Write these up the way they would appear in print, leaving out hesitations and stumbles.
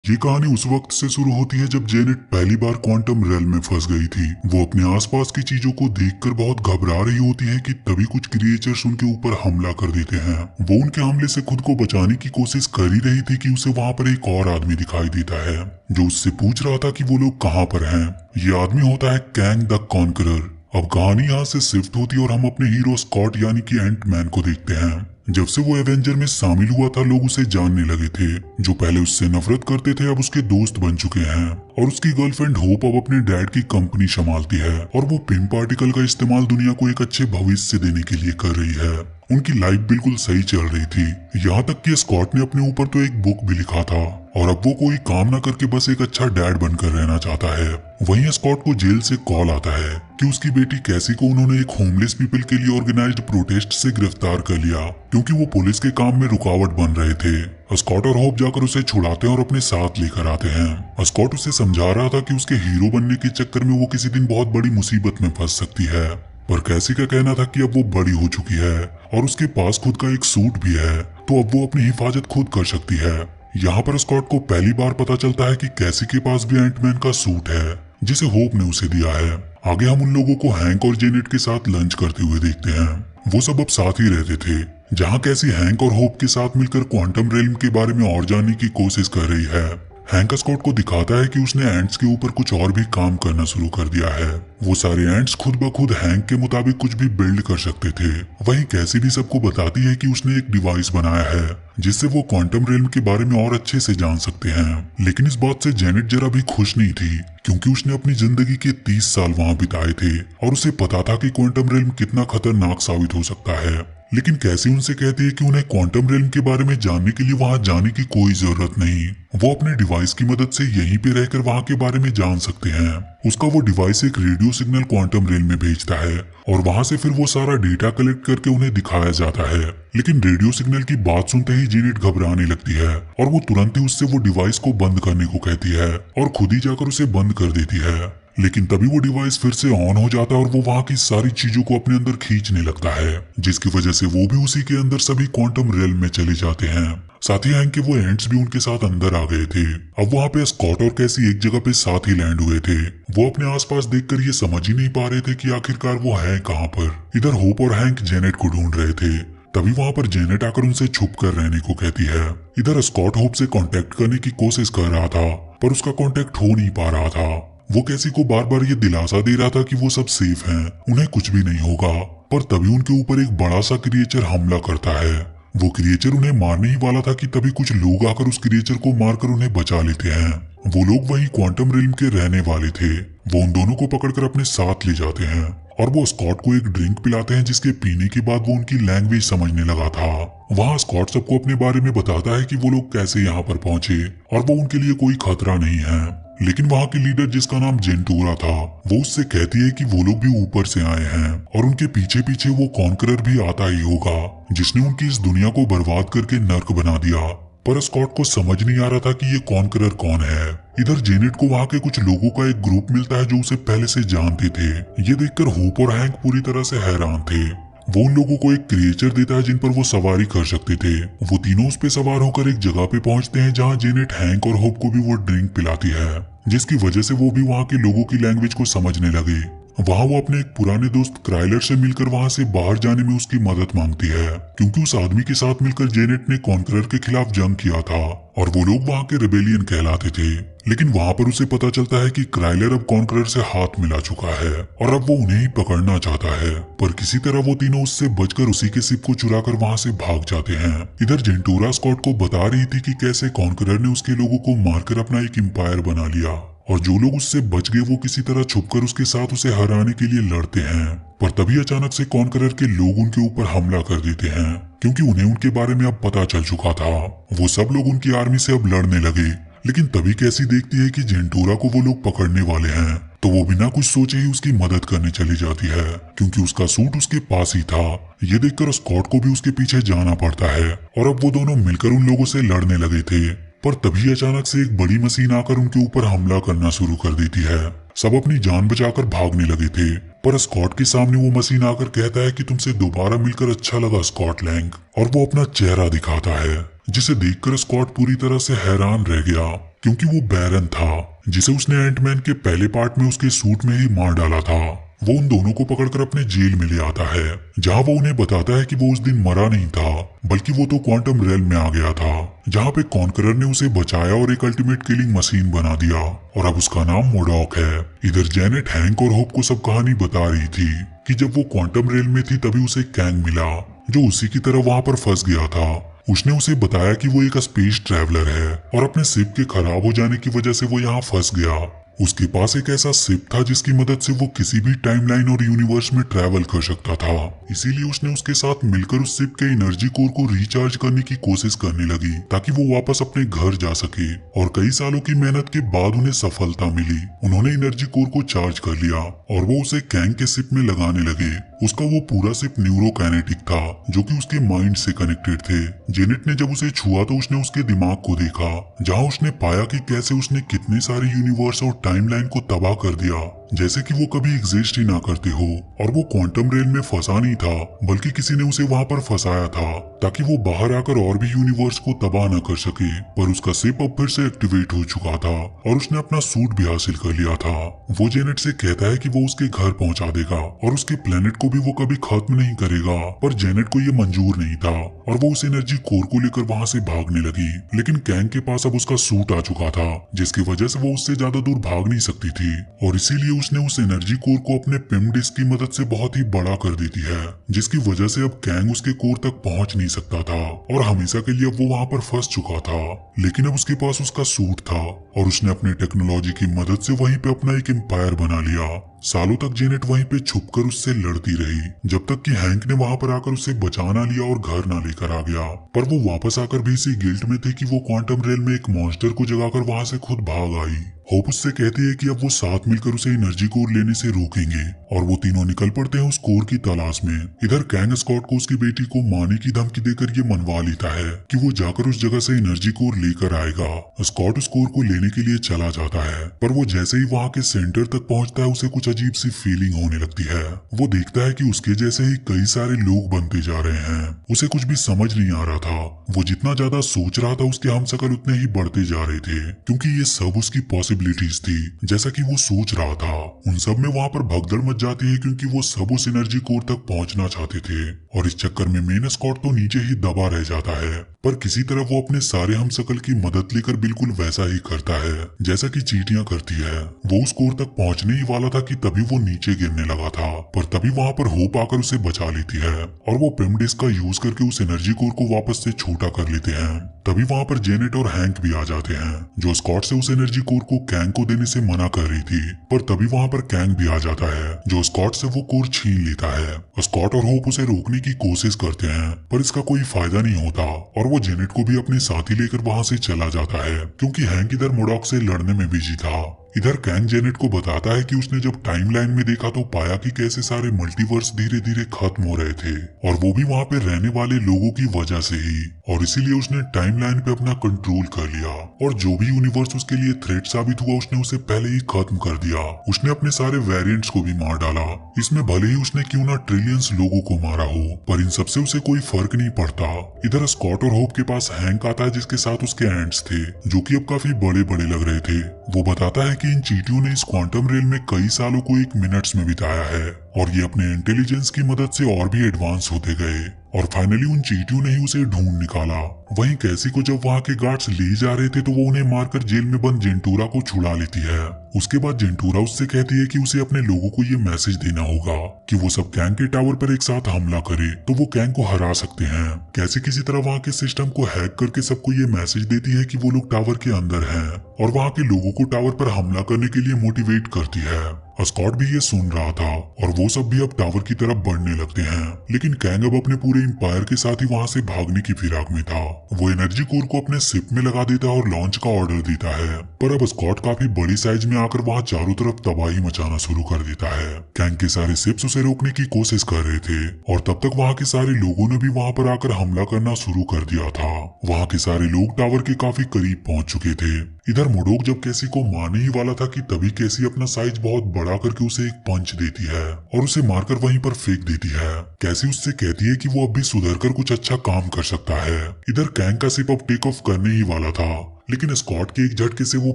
ये कहानी उस वक्त से शुरू होती है जब जेनेट पहली बार क्वांटम रेल में फंस गई थी। वो अपने आसपास की चीजों को देखकर बहुत घबरा रही होती है कि तभी कुछ क्रिएचर्स उनके ऊपर हमला कर देते हैं। वो उनके हमले से खुद को बचाने की कोशिश कर ही रही थी कि उसे वहाँ पर एक और आदमी दिखाई देता है जो उससे पूछ रहा था कि वो लोग कहाँ पर हैं। ये आदमी होता है कैंग द कॉन्करर। अब कहानी यहाँ से शिफ्ट होती है और हम अपने हीरो स्कॉट यानी कि एंट मैन को देखते हैं। जब से वो एवेंजर में शामिल हुआ था लोग उसे जानने लगे थे। जो पहले उससे नफरत करते थे अब उसके दोस्त बन चुके हैं और उसकी गर्लफ्रेंड होप अब अपने डैड की कंपनी संभालती है और वो पिम पार्टिकल का इस्तेमाल दुनिया को एक अच्छे भविष्य देने के लिए कर रही है। उनकी लाइफ बिल्कुल सही चल रही थी, यहाँ तक कि स्कॉट ने अपने ऊपर तो एक बुक भी लिखा था और अब वो कोई काम न करके बस एक अच्छा डैड बनकर रहना चाहता है। वहीं स्कॉट को जेल से कॉल आता है कि उसकी बेटी कैसी को उन्होंने एक होमलेस पीपल के लिए ऑर्गेनाइज्ड प्रोटेस्ट से गिरफ्तार कर लिया क्योंकि वो पुलिस के काम में रुकावट बन रहे थे। स्कॉट और होप जाकर उसे छुड़ाते हैं और अपने साथ लेकर आते हैं। स्कॉट उसे समझा रहा था कि उसके हीरो बनने के चक्कर में वो किसी दिन बहुत बड़ी मुसीबत में फंस सकती है, पर कैसी का कहना था कि अब वो बड़ी हो चुकी है और उसके पास खुद का एक सूट भी है तो अब वो अपनी हिफाजत खुद कर सकती है। यहाँ पर स्कॉट को पहली बार पता चलता है कि कैसी के पास भी एंटमैन का सूट है जिसे होप ने उसे दिया है। आगे हम उन लोगों को हैंक और जेनेट के साथ लंच करते हुए देखते हैं। वो सब अब साथ ही रहते थे, जहाँ कैसी हैंक और होप के साथ मिलकर क्वांटम रेल्म के बारे में और जानने की कोशिश कर रही है। हैंक स्कॉट को दिखाता है कि उसने एंट्स के ऊपर कुछ और भी काम करना शुरू कर दिया है। वो सारे एंट्स खुद ब खुद हैंक के मुताबिक कुछ भी बिल्ड कर सकते थे। वहीं कैसी भी सबको बताती है कि उसने एक डिवाइस बनाया है जिससे वो क्वांटम रेल्म के बारे में और अच्छे से जान सकते हैं। लेकिन इस बात से जेनेट जरा भी खुश नहीं थी क्योंकि उसने अपनी जिंदगी के 30 साल वहाँ बिताए थे और उसे पता था कि क्वांटम रेल्म कितना खतरनाक साबित हो सकता है। लेकिन कैसी उनसे कहती है कि उन्हें क्वांटम रेल्म के बारे में जानने के लिए वहां जाने की कोई जरूरत नहीं, वो अपने डिवाइस की मदद से यहीं पे रहकर वहां के बारे में जान सकते हैं। उसका वो डिवाइस एक रेडियो सिग्नल क्वांटम रेल्म में भेजता है और वहां से फिर वो सारा डेटा कलेक्ट करके उन्हें दिखाया जाता है। लेकिन रेडियो सिग्नल की बात सुनते ही जेनेट घबराने लगती है और वो तुरंत ही उससे वो डिवाइस को बंद करने को कहती है और खुद ही जाकर उसे बंद कर देती है। लेकिन तभी वो डिवाइस फिर से ऑन हो जाता है और वो वहां की सारी चीजों को अपने अंदर खींचने लगता है, जिसकी वजह से वो भी उसी के अंदर सभी क्वांटम रेल्म में चले जाते हैं। साथ ही हैंक के वो एंट्स भी उनके साथ अंदर आ गए थे। अब वहाँ पे स्कॉट और कैसी एक जगह पे साथ ही लैंड हुए थे। वो अपने आसपास देखकर ये समझ ही नहीं पा रहे थे कि आखिरकार वो है कहाँ पर। इधर होप और हैंक जेनेट को ढूंढ रहे थे, तभी वहाँ पर जेनेट आकर उनसे छुप कर रहने को कहती है। इधर स्कॉट होप से कॉन्टेक्ट करने की कोशिश कर रहा था पर उसका कॉन्टेक्ट हो नहीं पा रहा था। वो कैसी को बार बार ये दिलासा दे रहा था कि वो सब सेफ हैं, उन्हें कुछ भी नहीं होगा। पर तभी उनके ऊपर एक बड़ा सा क्रिएचर हमला करता है। वो क्रिएचर उन्हें मारने ही वाला था कि तभी कुछ लोग आकर उस क्रिएचर को मारकर उन्हें बचा लेते हैं। वो लोग वही क्वांटम रेल्म के रहने वाले थे। वो उन दोनों को पकड़कर अपने साथ ले जाते हैं और वो स्कॉट को एक ड्रिंक पिलाते हैं जिसके पीने के बाद वो उनकी लैंग्वेज समझने लगा था। वहाँ स्कॉट सबको अपने बारे में बताता है कि वो लोग कैसे यहाँ पर पहुंचे और वो उनके लिए कोई खतरा नहीं है। लेकिन वहाँ की लीडर जिसका नाम जेंटूरा था वो उससे कहती है कि वो लोग भी ऊपर से आए हैं और उनके पीछे पीछे वो कॉन्करर भी आता ही होगा जिसने उनकी इस दुनिया को बर्बाद करके नर्क बना दिया। पर स्कॉट को समझ नहीं आ रहा था कि ये कॉन्करर कौन है। इधर जेनेट को वहाँ के कुछ लोगों का एक ग्रुप मिलता है जो उसे पहले से जानते थे। ये देखकर होप और हैंक पूरी तरह से हैरान थे। वो उन लोगों को एक क्रिएचर देता है जिन पर वो सवारी कर सकते थे। वो तीनों उस पे सवार होकर एक जगह पे पहुंचते हैं जहां जेनेट हैंक और होप को भी वो ड्रिंक पिलाती है, जिसकी वजह से वो भी वहां के लोगों की लैंग्वेज को समझने लगे। वहाँ वो अपने एक पुराने दोस्त क्राइलर से मिलकर वहाँ से बाहर जाने में उसकी मदद मांगती है क्योंकि उस आदमी के साथ मिलकर जेनेट ने कॉन्करर के खिलाफ जंग किया था और वो लोग वहाँ के रिबेलियन कहलाते थे। लेकिन वहाँ पर उसे पता चलता है कि क्राइलर अब कॉन्करर से हाथ मिला चुका है और अब वो उन्हें ही पकड़ना चाहता है। पर किसी तरह वो तीनों उससे बचकर उसी के शिप को चुराकर वहाँ से भाग जाते हैं। इधर जेंटूरा स्कॉट को बता रही थी कि कैसे कॉन्करर ने उसके लोगों को मारकर अपना एक एम्पायर बना लिया और जो लोग उससे बच गए वो किसी तरह छुपकर उसके साथ उसे हराने के लिए लड़ते हैं। पर तभी अचानक से कॉन्करर के लोग उनके ऊपर हमला कर देते हैं क्योंकि उन्हें उनके बारे में अब पता चल चुका था। वो सब लोग उनकी आर्मी से अब लड़ने लगे। लेकिन तभी कैसी देखती है कि जेंटूरा को वो लोग पकड़ने वाले हैं तो वो बिना कुछ सोचे ही उसकी मदद करने चली जाती है क्योंकि उसका सूट उसके पास ही था। ये देखकर स्कॉट को भी उसके पीछे जाना पड़ता है और अब वो दोनों मिलकर उन लोगों से लड़ने लगे थे। पर तभी अचानक से एक बड़ी मशीन आकर उनके ऊपर हमला करना शुरू कर देती है। सब अपनी जान बचाकर भागने लगे थे पर स्कॉट के सामने वो मशीन आकर कहता है कि तुमसे दोबारा मिलकर अच्छा लगा स्कॉट लैंग, और वो अपना चेहरा दिखाता है जिसे देखकर स्कॉट पूरी तरह से हैरान रह गया क्योंकि वो बैरन था जिसे उसने एंटमैन के पहले पार्ट में उसके सूट में ही मार डाला था। वो उन दोनों को पकड़कर अपने जेल में ले आता है, जहां वो उन्हें बताता है कि वो उस दिन मरा नहीं था, बल्कि वो तो क्वांटम रेल में आ गया था, जहां पे कॉन्करर ने उसे बचाया और एक अल्टीमेट किलिंग मशीन बना दिया, और अब उसका नाम मोडॉक है। इधर जेनेट हैंक और होप को सब कहानी बता रही थी कि जब वो क्वांटम रेल में थी तभी उसे कैंग मिला, जो उसी की तरह वहां पर फंस गया था। उसने उसे बताया कि वो एक स्पेस ट्रैवलर है और अपने शिप के खराब हो जाने की वजह से वो यहाँ फंस गया। उसके पास एक ऐसा शिप था जिसकी मदद से वो किसी भी टाइमलाइन और यूनिवर्स में ट्रैवल कर सकता था। इसीलिए उसने उसके साथ मिलकर उस शिप के एनर्जी कोर को रिचार्ज करने की कोशिश करने लगी, ताकि वो वापस अपने घर जा सके। और कई सालों की मेहनत के बाद उन्हें सफलता मिली। उन्होंने एनर्जी कोर को चार्ज कर लिया और वो उसे कैंग के शिप में लगाने लगे। उसका वो पूरा शिप न्यूरोकाइनेटिक था, जो कि उसके माइंड से कनेक्टेड थे। जेनेट ने जब उसे छुआ तो उसने उसके दिमाग को देखा, जहाँ उसने पाया कि कैसे उसने कितने सारे यूनिवर्स और टाइमलाइन को तबाह कर दिया, जैसे कि वो कभी एग्जिस्ट ही ना करते हो। और वो क्वांटम रेल में फंसा नहीं था, बल्कि किसी ने उसे वहां पर फंसाया था, ताकि वो बाहर आकर और भी यूनिवर्स को तबाह न कर सके। पर उसका शिप अब फिर से एक्टिवेट हो चुका था और उसने अपना सूट भी हासिल कर लिया था। वो जेनेट से कहता है कि वो उसके घर पहुंचा देगा और उसके प्लेनेट को भी वो कभी खत्म नहीं करेगा। पर जेनेट को ये मंजूर नहीं था और वो उस एनर्जी कोर को लेकर वहां से भागने लगी। लेकिन कैंग के पास अब उसका सूट आ चुका था, जिसकी वजह से वो उससे ज्यादा दूर भाग नहीं सकती थी, और इसीलिए उसने उस एनर्जी कोर को अपने पिम डिस्क की मदद से बहुत ही बड़ा कर देती है, जिसकी वजह से अब कैंग उसके कोर तक पहुंच नहीं सकता था और हमेशा के लिए अब वो वहां पर फंस चुका था। लेकिन अब उसके पास उसका सूट था और उसने अपने टेक्नोलॉजी की मदद से वहीं पे अपना एक एम्पायर बना लिया। सालों तक जेनेट वहीं पे छुपकर उससे लड़ती रही, जब तक कि हैंक ने वहां पर आकर उसे बचाना लिया और घर ना लेकर आ गया। पर वो वापस आकर भी इसी गिल्ट में थे कि वो क्वांटम रेल में एक मॉन्स्टर को जगाकर वहां से खुद भाग आई। होप उससे कहती है कि अब वो साथ मिलकर उसे एनर्जी कोर लेने से रोकेंगे, और वो तीनों निकल पड़ते हैं उस कोर की तलाश में। इधर कैंग स्कॉट को उसकी बेटी को मारने की धमकी देकर ये मनवा लेता है कि वो जाकर उस जगह से एनर्जी कोर लेकर आएगा। स्कॉट उस कोर को लेने के लिए चला जाता है, पर वो जैसे ही वहाँ के सेंटर तक पहुँचता है उसे कुछ अजीब सी फीलिंग होने लगती है। वो देखता है कि उसके जैसे ही कई सारे लोग बनते जा रहे हैं। उसे कुछ भी समझ नहीं आ रहा था। वो जितना ज्यादा सोच रहा था उसके हमशक्ल उतने ही बढ़ते जा रहे थे, क्योंकि ये सब उसकी पॉसिबिलिटीज थी। जैसा कि वो सोच रहा था, उन सब में वहाँ पर भगदड़ मच जाती है, क्योंकि वो सब उस एनर्जी कोर तक पहुँचना चाहते थे। और इस चक्कर में मेन स्कॉट तो नीचे ही दबा रह जाता है, पर किसी तरह वो अपने सारे हमशक्ल की मदद लेकर बिल्कुल वैसा ही करता है जैसा कि चींटियां करती है। वो उस कोर तक पहुंचने ही वाला था कि तभी वो नीचे गिरने लगा था, पर तभी वहां पर होप आकर उसे बचा लेती है और वो पिम डिस्क का यूज करके उस एनर्जी कोर को वापस से छोटा कर लेते हैं। तभी वहां पर जेनेट और हैंक भी आ जाते हैं, जो स्कॉट से उस एनर्जी कोर को कैंग को देने से मना कर रही थी। पर तभी वहां पर कैंग भी आ जाता है, जो स्कॉट से वो कोर छीन लेता है। स्कॉट और होप उसे रोकने की कोशिश करते हैं, पर इसका कोई फायदा नहीं होता और वो जेनेट को भी अपने साथी लेकर वहां से चला जाता है, क्योंकि हैंक इधर मोडॉक से लड़ने में बिजी था। इधर कैंग जेनेट को बताता है कि उसने जब टाइमलाइन में देखा तो पाया कि कैसे सारे मल्टीवर्स धीरे धीरे खत्म हो रहे थे, और वो भी वहाँ पे रहने वाले लोगों की वजह से ही। और इसीलिए उसने टाइमलाइन पे अपना कंट्रोल कर लिया, और जो भी यूनिवर्स उसके लिए थ्रेट साबित हुआ उसने उसे पहले ही खत्म कर दिया। उसने अपने सारे वेरिएंट्स को भी मार डाला। इसमें भले ही उसने क्यों ना ट्रिलियंस लोगों को मारा हो, पर इन सबसे उसे कोई फर्क नहीं पड़ता। इधर स्कॉट और होप के पास हैंक आता है, जिसके साथ उसके एंड्स थे, जो कि अब काफी बड़े बड़े लग रहे थे। वो बताता है कि इन चींटियों ने इस क्वांटम रेल में कई सालों को एक मिनट्स में बिताया है, और ये अपने इंटेलिजेंस की मदद से और भी एडवांस होते गए, और फाइनली उन चींटियों ने ही उसे ढूंढ निकाला। वहीं कैसी को जब वहाँ के गार्ड्स ले जा रहे थे तो वो उन्हें मारकर जेल में बंद जेंटूरा को छुड़ा लेती है। उसके बाद जेंटूरा उससे कहती है कि उसे अपने लोगों को ये मैसेज देना होगा कि वो सब कैंग के टावर पर एक साथ हमला करे तो वो कैंग को हरा सकते हैं। कैसी किसी तरह वहाँ के सिस्टम को हैक करके सबको ये मैसेज देती है कि वो लोग टावर के अंदर हैं, और वहाँ के लोगों को टावर पर हमला करने के लिए मोटिवेट करती है। स्कॉट भी ये सुन रहा था, और वो सब भी अब टावर की तरफ बढ़ने लगते हैं। लेकिन कैंग अब अपने पूरे एम्पायर के साथ ही वहाँ से भागने की फिराक में था। वो एनर्जी कोर को अपने शिप में लगा देता है और लॉन्च का ऑर्डर देता है, पर अब स्कॉट काफी बड़ी साइज में आकर वहाँ चारों तरफ तबाही मचाना शुरू कर देता है। कैंग के सारे शिप्स उसे रोकने की कोशिश कर रहे थे, और तब तक वहाँ के सारे लोगों ने भी वहाँ पर आकर हमला करना शुरू कर दिया था। वहाँ के सारे लोग टावर के काफी करीब पहुँच चुके थे। इधर मोडोक जब कैसी को मारने ही वाला था कि तभी कैसी अपना साइज बहुत बड़ा करके उसे एक पंच देती है और उसे मारकर वहीं पर फेंक देती है। कैसी उससे कहती है कि वो अब भी सुधर कर कुछ अच्छा काम कर सकता है। इधर कैंग का शिप अब टेक ऑफ करने ही वाला था लेकिन स्कॉट के एक झटके से वो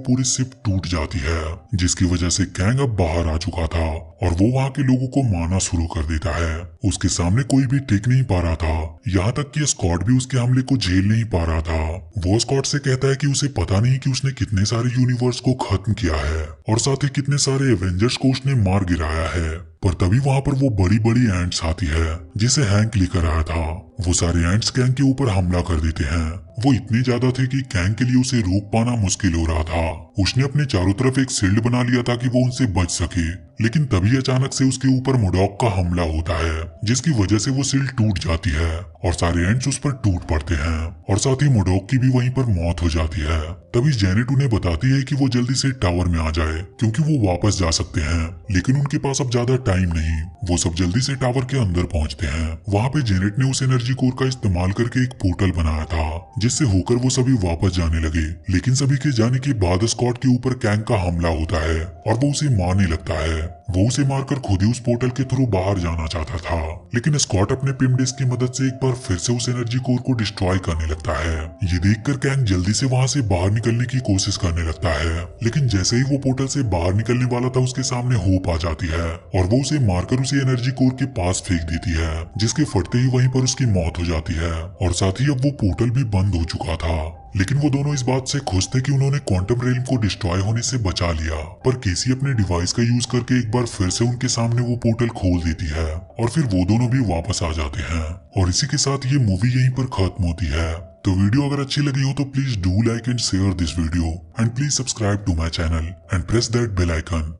पूरी शिप टूट जाती है, जिसकी वजह से कैंग अब बाहर आ चुका था और वो वहाँ के लोगों को मारना शुरू कर देता है। उसके सामने कोई भी टिक नहीं पा रहा था, यहाँ तक कि स्कॉट भी उसके हमले को झेल नहीं पा रहा था। वो स्कॉट से कहता है कि उसे पता नहीं कि उसने कितने सारे यूनिवर्स को खत्म किया है और साथ ही कितने सारे एवेंजर्स को उसने मार गिराया है। पर तभी वहाँ पर वो बड़ी बड़ी एंट्स आती है जिसे हैंक लेकर आया था। वो सारे एंट्स कैंग के ऊपर हमला कर देते हैं। वो इतने ज्यादा थे कि कैंग के लिए उसे रोक पाना मुश्किल हो रहा था। उसने अपने चारों तरफ एक शील्ड बना लिया था कि वो उनसे बच सके, लेकिन तभी अचानक से उसके ऊपर मोडॉक का हमला होता है, जिसकी वजह से वो शील्ड टूट जाती है और सारे एंट्स उस पर टूट पड़ते हैं और साथ ही मोडॉक की भी वहीं पर मौत हो जाती है। तभी जेनेट उन्हें बताती है कि वो जल्दी से टावर में आ जाए क्योंकि वो वापस जा सकते हैं, लेकिन उनके पास अब ज्यादा टाइम नहीं। वो सब जल्दी से टावर के अंदर पहुंचते हैं। वहाँ पे जेनेट ने उस एनर्जी कोर का इस्तेमाल करके एक पोर्टल बनाया था जिससे होकर वो सभी वापस जाने लगे, लेकिन सभी के जाने के बाद स्कॉट के ऊपर कैंग का हमला होता है और वो उसे मारने लगता है। वो उसे मारकर खुद ही उस पोर्टल के थ्रू बाहर जाना चाहता था, लेकिन स्कॉट अपने पिम डिस्क की मदद से एक बार फिर से उस एनर्जी कोर को डिस्ट्रॉय करने लगता है। ये देखकर कैंग जल्दी से वहाँ से बाहर निकलने की कोशिश करने लगता है, लेकिन जैसे ही वो पोर्टल से बाहर निकलने वाला था उसके सामने होप आ जाती है और वो उसे मारकर उसे एनर्जी कोर के पास फेंक देती है, जिसके फटते ही वहीं पर उसकी मौत हो जाती है और साथ ही अब वो पोर्टल भी बंद हो चुका था। लेकिन वो दोनों इस बात से खुश थे कि उन्होंने क्वांटम रेलम को डिस्ट्रॉय होने से बचा लिया। पर केसी अपने डिवाइस का यूज करके एक बार फिर से उनके सामने वो पोर्टल खोल देती है और फिर वो दोनों भी वापस आ जाते हैं और इसी के साथ ये मूवी यहीं पर खत्म होती है। तो वीडियो अगर अच्छी लगी हो तो please do like and share this video and please subscribe to my channel and press that bell icon.